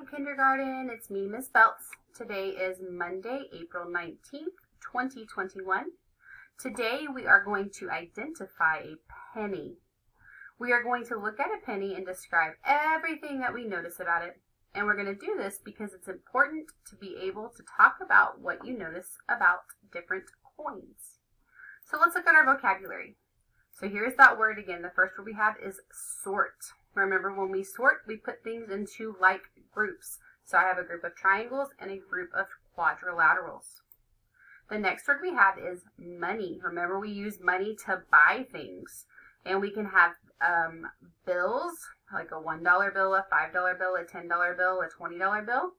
kindergarten. It's me, Miss Belts. Today is Monday, April 19th, 2021. Today we are going to identify a penny. We are going to look at a penny and describe everything that we notice about it. And we're going to do this because it's important to be able to talk about what you notice about different coins. So let's look at our vocabulary. So here's that word again. The first word we have is sort. Remember, when we sort, we put things into like groups. So I have a group of triangles and a group of quadrilaterals. The next word we have is money. Remember, we use money to buy things. And we can have bills, like a $1 bill, a $5 bill, a $10 bill, a $20 bill.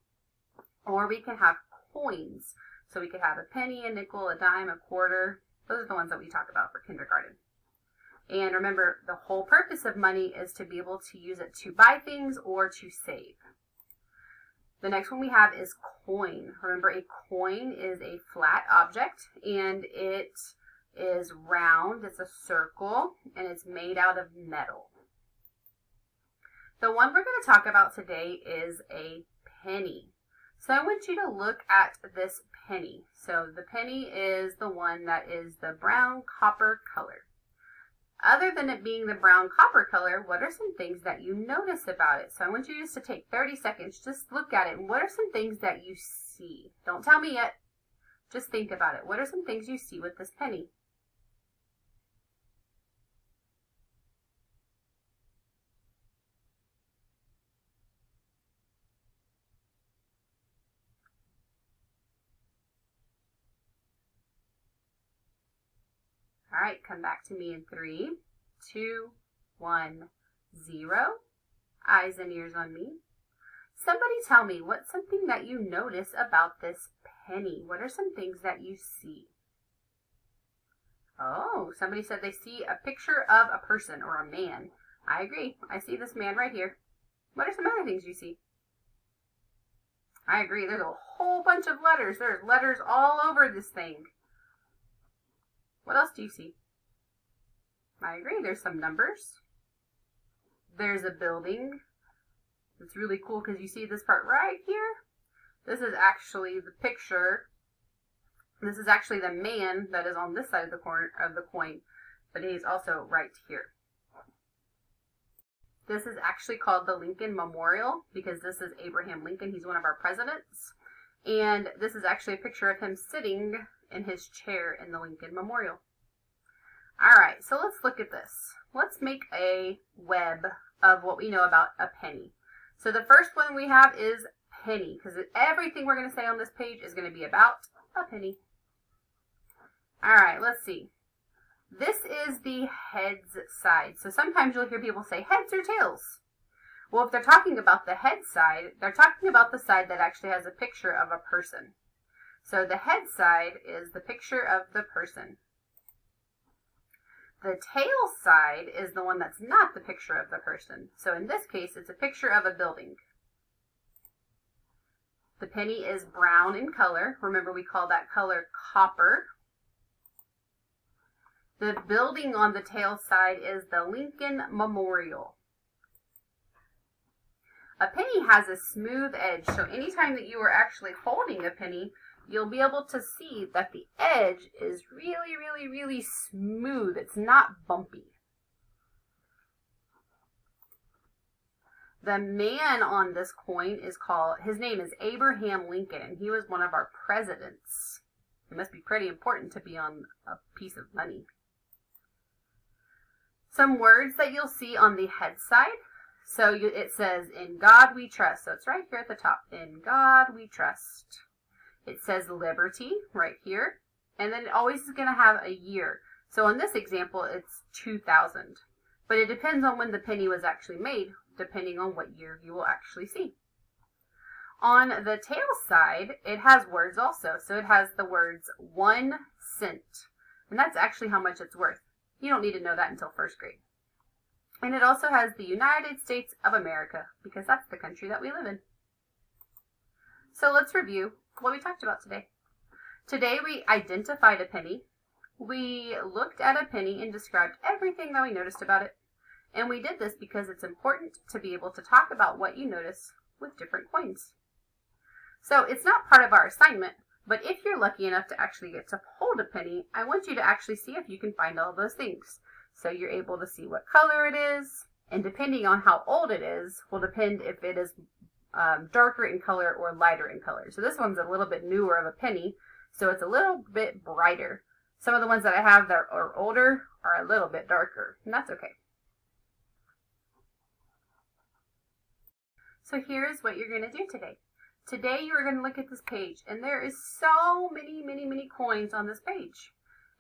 Or we can have coins. So we could have a penny, a nickel, a dime, a quarter. Those are the ones that we talk about for kindergarten. And remember, the whole purpose of money is to be able to use it to buy things or to save. The next one we have is coin. Remember, a coin is a flat object and it is round, it's a circle, and it's made out of metal. The one we're going to talk about today is a penny. So I want you to look at this penny. So the penny is the one that is the brown copper color. Other than it being the brown copper color, what are some things that you notice about it? So I want you just to take 30 seconds, just look at it. And what are some things that you see? Don't tell me yet. Just think about it. What are some things you see with this penny? All right, come back to me in 3, 2, 1, 0. Eyes and ears on me. Somebody tell me, what's something that you notice about this penny? What are some things that you see? Oh, somebody said they see a picture of a person or a man. I agree. I see this man right here. What are some other things you see? I agree. There's a whole bunch of letters. There's letters all over this thing. What else do you see? I agree. There's some numbers. There's a building. It's really cool because you see this part right here. This is actually the picture. This is actually the man that is on this side of the corner of the coin, but he's also right here. This is actually called the Lincoln Memorial because this is Abraham Lincoln. He's one of our presidents. And this is actually a picture of him sitting in his chair in the Lincoln Memorial. All right, so let's look at this. Let's make a web of what we know about a penny. So the first one we have is penny, because everything we're going to say on this page is going to be about a penny. All right, let's see. This is the heads side. So sometimes you'll hear people say heads or tails. Well, if they're talking about the head side, they're talking about the side that actually has a picture of a person. So the head side is the picture of the person. The tail side is the one that's not the picture of the person. So in this case, it's a picture of a building. The penny is brown in color. Remember, we call that color copper. The building on the tail side is the Lincoln Memorial. A penny has a smooth edge, so anytime that you are actually holding a penny, you'll be able to see that the edge is really, really, really smooth. It's not bumpy. The man on this coin his name is Abraham Lincoln, and he was one of our presidents. It must be pretty important to be on a piece of money. Some words that you'll see on the head side. So it says, "In God we trust." So it's right here at the top. "In God we trust." It says liberty right here. And then it always is going to have a year. So in this example, it's 2000. But it depends on when the penny was actually made, depending on what year you will actually see. On the tail side, it has words also. So it has the words 1 cent. And that's actually how much it's worth. You don't need to know that until first grade. And it also has the United States of America, because that's the country that we live in. So let's review what we talked about today. Today we identified a penny. We looked at a penny and described everything that we noticed about it. And we did this because it's important to be able to talk about what you notice with different coins. So it's not part of our assignment, but if you're lucky enough to actually get to hold a penny, I want you to actually see if you can find all those things. So you're able to see what color it is, and depending on how old it is, will depend if it is darker in color or lighter in color. So this one's a little bit newer of a penny, so it's a little bit brighter. Some of the ones that I have that are older are a little bit darker, and that's okay. So here's what you're going to do today. Today you are going to look at this page, and there is so many coins on this page.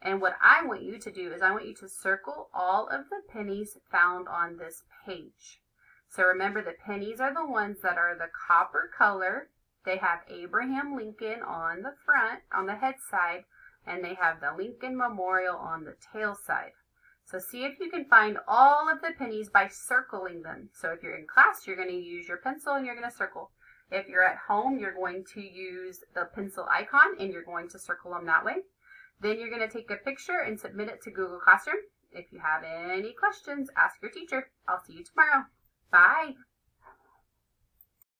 And what I want you to do is I want you to circle all of the pennies found on this page. So remember, the pennies are the ones that are the copper color. They have Abraham Lincoln on the front, on the head side, and they have the Lincoln Memorial on the tail side. So see if you can find all of the pennies by circling them. So if you're in class, you're going to use your pencil and you're going to circle. If you're at home, you're going to use the pencil icon and you're going to circle them that way. Then you're going to take a picture and submit it to Google Classroom. If you have any questions, ask your teacher. I'll see you tomorrow. Bye.